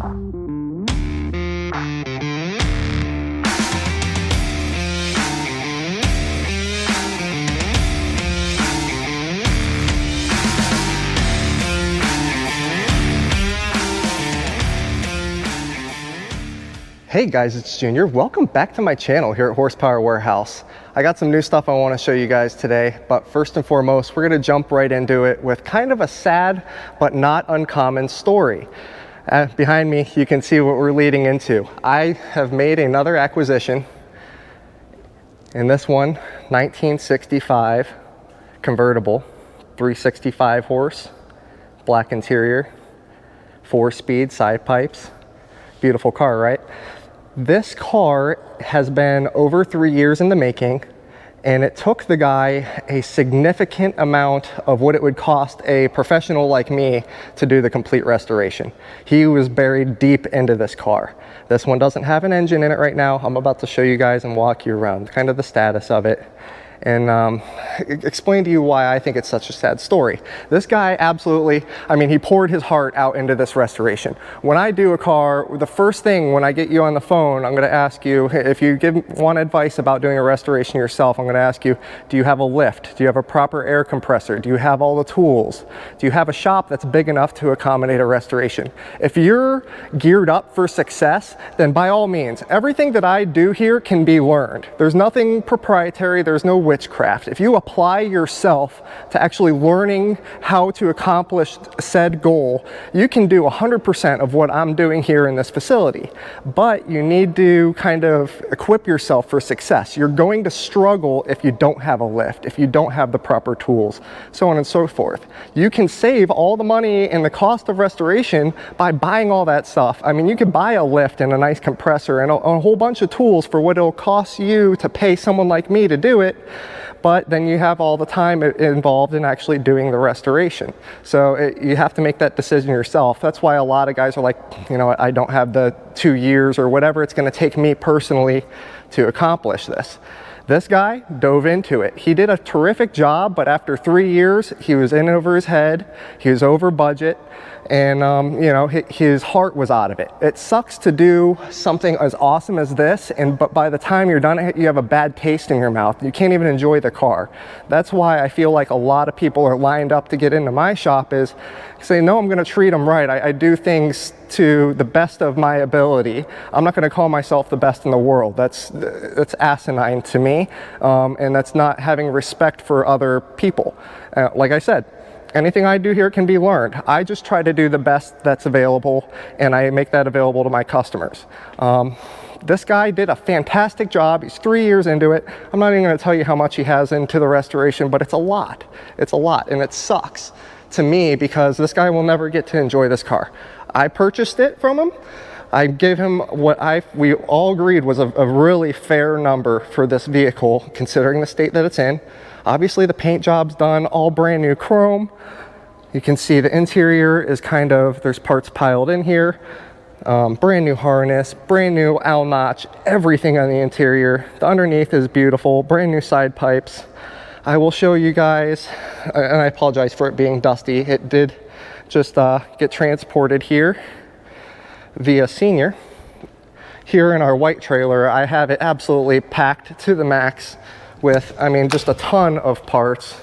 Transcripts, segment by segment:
Hey guys, it's Junior. Welcome back to my channel here at Horsepower Warehouse. I got some new stuff I want to show you guys today, but first and foremost, we're going to jump right into it with kind of a sad but not uncommon story. Behind me, you can see what we're leading into. I have made another acquisition, and this one, 1965 convertible, 365 horse, black interior, 4-speed side pipes. Beautiful car, right? This car has been over 3 years in the making, and it took the guy a significant amount of what it would cost a professional like me to do the complete restoration. He was buried deep into this car. This one doesn't have an engine in it right now. I'm about to show you guys and walk you around kind of the status of it, and explain to you why I think it's such a sad story. This guy absolutely, I mean, he poured his heart out into this restoration. When I do a car, the first thing when I get you on the phone, I'm gonna ask you, if you want advice about doing a restoration yourself, I'm gonna ask you, do you have a lift? Do you have a proper air compressor? Do you have all the tools? Do you have a shop that's big enough to accommodate a restoration? If you're geared up for success, then by all means, everything that I do here can be learned. There's nothing proprietary, there's no witchcraft. If you apply yourself to actually learning how to accomplish said goal, you can do 100% of what I'm doing here in this facility. But you need to kind of equip yourself for success. You're going to struggle if you don't have a lift, if you don't have the proper tools, so on and so forth. You can save all the money and the cost of restoration by buying all that stuff. I mean, you can buy a lift and a nice compressor and a whole bunch of tools for what it'll cost you to pay someone like me to do it. But then you have all the time involved in actually doing the restoration. So you have to make that decision yourself. That's why a lot of guys are like, you know, I don't have the 2 years or whatever it's going to take me personally to accomplish this. This guy dove into it. He did a terrific job, but after 3 years, he was in over his head, he was over budget, and you know, his heart was out of it. It sucks to do something as awesome as this, but by the time you're done, you have a bad taste in your mouth. You can't even enjoy the car. That's why I feel like a lot of people are lined up to get into my shop is say, no, I'm going to treat them right. I do things to the best of my ability. I'm not going to call myself the best in the world. That's asinine to me, and that's not having respect for other people. Like I said, anything I do here can be learned. I just try to do the best that's available, and I make that available to my customers. This guy did a fantastic job. He's 3 years into it. I'm not even going to tell you how much he has into the restoration, but it's a lot. It's a lot, and it sucks to me because this guy will never get to enjoy this car. I purchased it from him. I gave him what we all agreed was a really fair number for this vehicle, considering the state that it's in. Obviously, the paint job's done, all brand new chrome. You can see the interior is kind of, there's parts piled in here. Brand new harness, brand new owl notch, everything on the interior. The underneath is beautiful, brand new side pipes. I will show you guys, and I apologize for it being dusty. It did just get transported here via Senior. Here in our white trailer, I have it absolutely packed to the max with, I mean, just a ton of parts.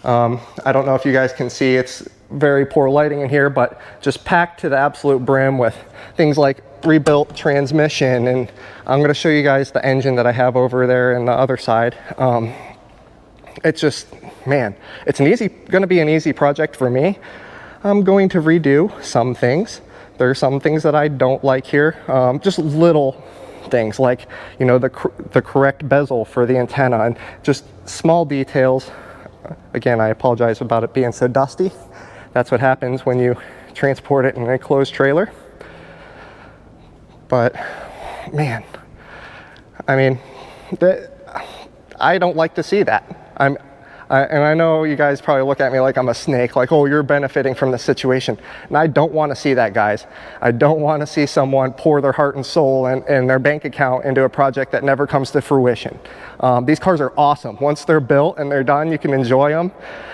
I don't know if you guys can see, it's very poor lighting in here, but just packed to the absolute brim with things like rebuilt transmission, and I'm going to show you guys the engine that I have over there and the other side. It's just, man, it's going to be an easy project for me. I'm going to redo some things. There are some things that I don't like here, just little things like, you know, the correct bezel for the antenna and just small details. Again, I apologize about it being so dusty. That's what happens when you transport it in a closed trailer. But man, I mean, I don't like to see that. And I know you guys probably look at me like I'm a snake, like, oh, you're benefiting from the situation. And I don't want to see that, guys. I don't want to see someone pour their heart and soul and their bank account into a project that never comes to fruition. These cars are awesome. Once they're built and they're done, you can enjoy them.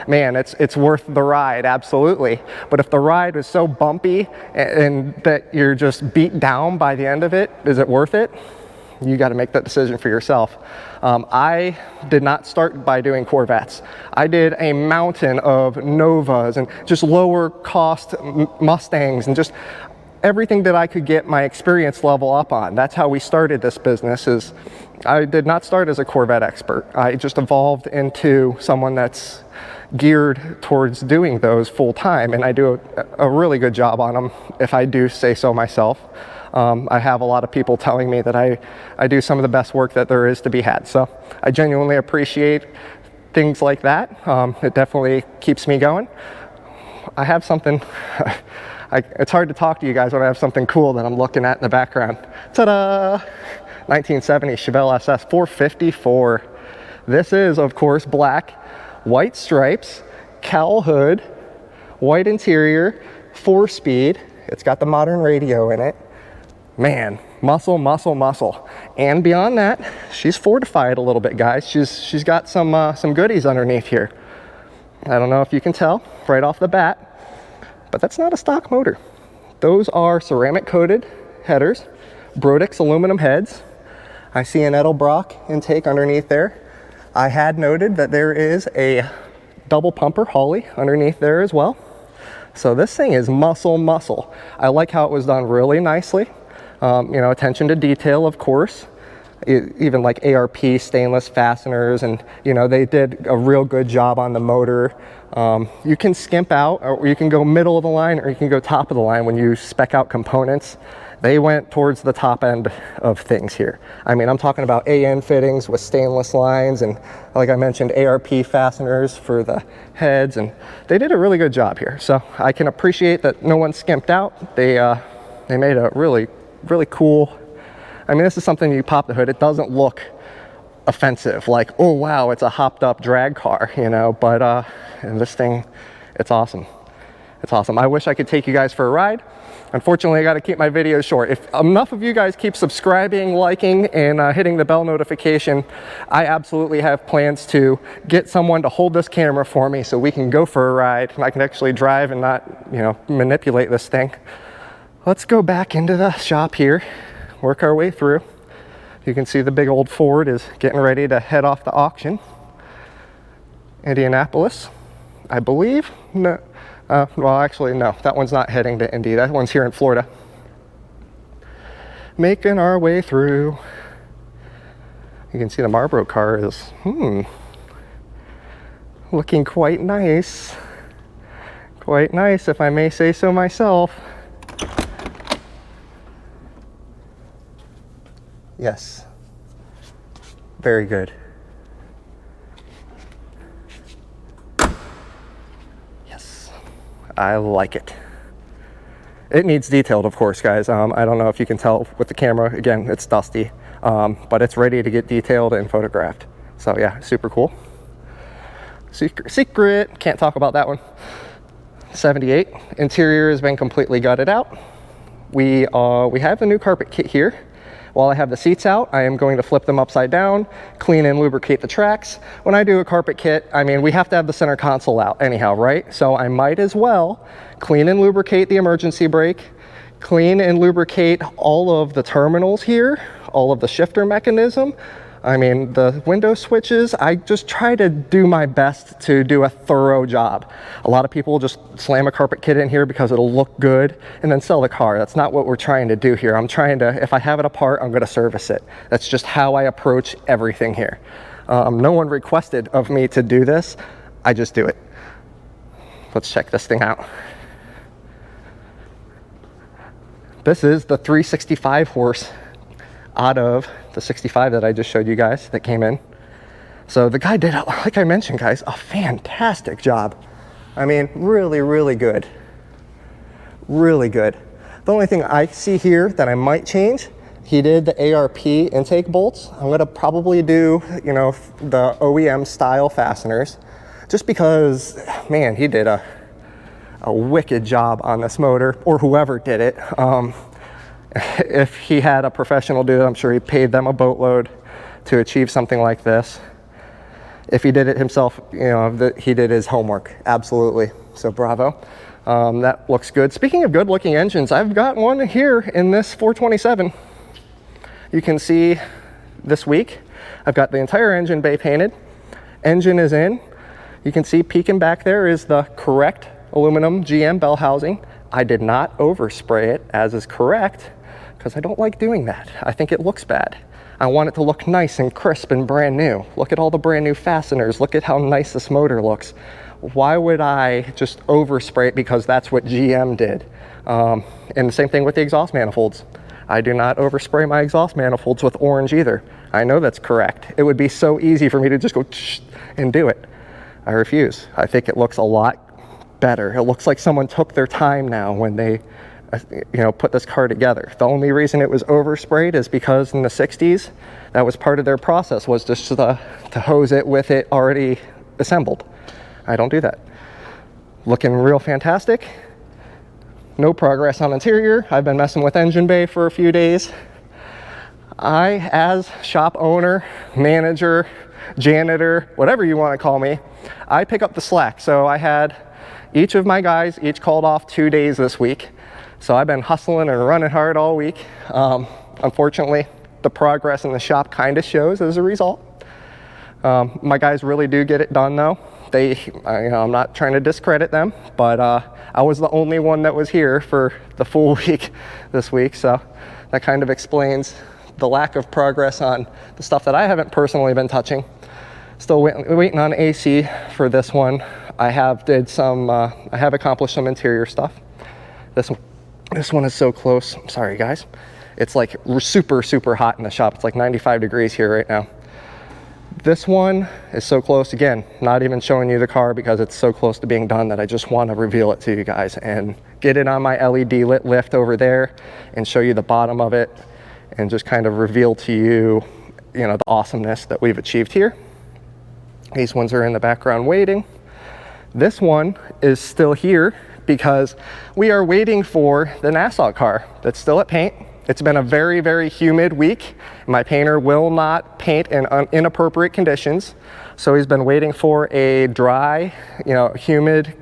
Man, it's worth the ride, absolutely. But if the ride is so bumpy and that you're just beat down by the end of it, is it worth it? You got to make that decision for yourself. I did not start by doing Corvettes. I did a mountain of Novas and just lower cost Mustangs and just everything that I could get my experience level up on. That's how we started this business. Is I did not start as a Corvette expert. I just evolved into someone that's geared towards doing those full time, and I do a really good job on them, if I do say so myself. I have a lot of people telling me that I do some of the best work that there is to be had. So I genuinely appreciate things like that. It definitely keeps me going. I have something, it's hard to talk to you guys when I have something cool that I'm looking at in the background. Ta-da! 1970 Chevelle SS 454. This is, of course, black, white stripes, cowl hood, white interior, 4-speed. It's got the modern radio in it. Man, muscle, muscle, muscle. And beyond that, she's fortified a little bit, guys. She's got some goodies underneath here. I don't know if you can tell right off the bat, but that's not a stock motor. Those are ceramic coated headers, Brodix aluminum heads. I see an Edelbrock intake underneath there. I had noted that there is a double pumper Holley underneath there as well. So this thing is muscle, muscle. I like how it was done really nicely. You know, attention to detail, of course. Even like ARP stainless fasteners, and you know, they did a real good job on the motor. You can skimp out, or you can go middle of the line, or you can go top of the line when you spec out components. They went towards the top end of things here. I mean, I'm talking about AN fittings with stainless lines, and like I mentioned, ARP fasteners for the heads, and they did a really good job here. So I can appreciate that no one skimped out. They made a really cool, I mean, this is something you pop the hood, it doesn't look offensive, like, oh wow, it's a hopped up drag car, you know, but and this thing, it's awesome. It's awesome. I wish I could take you guys for a ride. Unfortunately, I got to keep my videos short. If enough of you guys keep subscribing, liking, and hitting the bell notification, I absolutely have plans to get someone to hold this camera for me so we can go for a ride and I can actually drive and not, you know, manipulate this thing. Let's go back into the shop here, work our way through. You can see the big old Ford is getting ready to head off the auction. Indianapolis, I believe. No, well, actually, no, that one's not heading to Indy. That one's here in Florida. Making our way through. You can see the Marlboro car is, looking quite nice. Quite nice, if I may say so myself. Yes, very good. Yes, I like it. It needs detailed, of course, guys. I don't know if you can tell with the camera. Again, it's dusty, but it's ready to get detailed and photographed. So yeah, super cool. Secret, can't talk about that one. 78, interior has been completely gutted out. We have the new carpet kit here. While I have the seats out, I am going to flip them upside down, clean and lubricate the tracks. When I do a carpet kit, I mean, we have to have the center console out anyhow, right? So I might as well clean and lubricate the emergency brake, clean and lubricate all of the terminals here, all of the shifter mechanism. I mean, the window switches, I just try to do my best to do a thorough job. A lot of people just slam a carpet kit in here because it'll look good and then sell the car. That's not what we're trying to do here. I'm trying to, if I have it apart, I'm gonna service it. That's just how I approach everything here. No one requested of me to do this. I just do it. Let's check this thing out. This is the 365 horse out of the 65 that I just showed you guys that came in. So the guy did, like I mentioned, guys, a fantastic job. I mean, really, really good. Really good. The only thing I see here that I might change, he did the ARP intake bolts. I'm gonna probably do, you know, the OEM style fasteners. just because, man, he did a wicked job on this motor, or whoever did it. If he had a professional do it, I'm sure he paid them a boatload to achieve something like this. If he did it himself, you know, he did his homework, absolutely. So bravo. That looks good. Speaking of good looking engines, I've got one here in this 427. You can see this week, I've got the entire engine bay painted. Engine is in. You can see peeking back there is the correct aluminum GM bell housing. I did not overspray it, as is correct, because I don't like doing that. I think it looks bad. I want it to look nice and crisp and brand new. Look at all the brand new fasteners. Look at how nice this motor looks. Why would I just overspray it because that's what GM did? And the same thing with the exhaust manifolds. I do not overspray my exhaust manifolds with orange either. I know that's correct. It would be so easy for me to just go and do it. I refuse. I think it looks a lot better. It looks like someone took their time now when they put this car together. The only reason it was oversprayed is because in the 60s, that was part of their process, was just to hose it with it already assembled. I don't do that. Looking real fantastic. No progress on interior. I've been messing with engine bay for a few days. I, as shop owner, manager, janitor, whatever you want to call me, I pick up the slack. So I had each of my guys each called off 2 days this week. So I've been hustling and running hard all week. Unfortunately, the progress in the shop kind of shows as a result. My guys really do get it done though. I'm not trying to discredit them, but I was the only one that was here for the full week this week, so that kind of explains the lack of progress on the stuff that I haven't personally been touching. Still waiting on AC for this one. I have accomplished some interior stuff. This one is so close. Sorry guys. It's like super, super hot in the shop. It's like 95 degrees here right now. This one is so close. Again, not even showing you the car because it's so close to being done that I just want to reveal it to you guys and get it on my LED lit lift over there and show you the bottom of it and just kind of reveal to you, the awesomeness that we've achieved here. These ones are in the background waiting. This one is still here because we are waiting for the Nassau car that's still at paint. It's been a very, very humid week. My painter will not paint in inappropriate conditions. So he's been waiting for a dry, humid,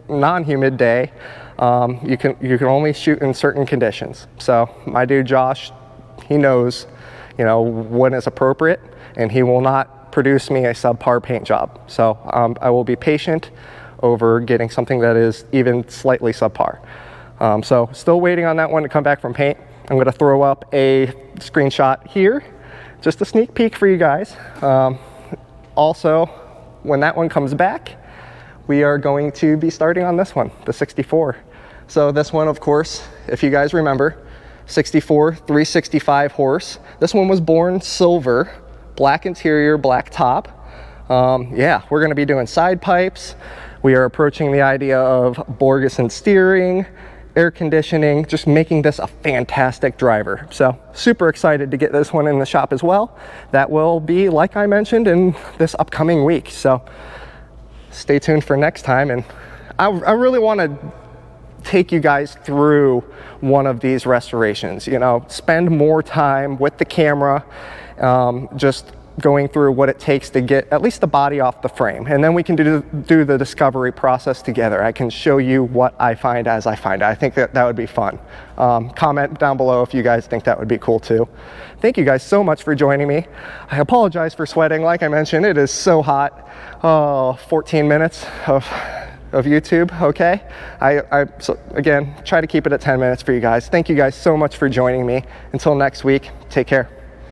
non-humid day. You can only shoot in certain conditions. So my dude Josh, he knows, when it's appropriate, and he will not produce me a subpar paint job. So I will be patient over getting something that is even slightly subpar. So still waiting on that one to come back from paint. I'm going to throw up a screenshot here, just a sneak peek for you guys. Also, when that one comes back, we are going to be starting on this one, the 64. So this one, of course, if you guys remember, 64, 365 horse. This one was born silver, black interior, black top. Yeah, we're going to be doing side pipes. We are approaching the idea of Borgeson steering, air conditioning, just making this a fantastic driver. So super excited to get this one in the shop as well. That will be, like I mentioned, in this upcoming week. So stay tuned for next time. And I really want to take you guys through one of these restorations, spend more time with the camera, just going through what it takes to get at least the body off the frame. And then we can do the discovery process together. I can show you what I find as I find it. I think that would be fun. Comment down below if you guys think that would be cool too. Thank you guys so much for joining me. I apologize for sweating. Like I mentioned, it is so hot. 14 minutes of YouTube, okay? So again, try to keep it at 10 minutes for you guys. Thank you guys so much for joining me. Until next week, take care.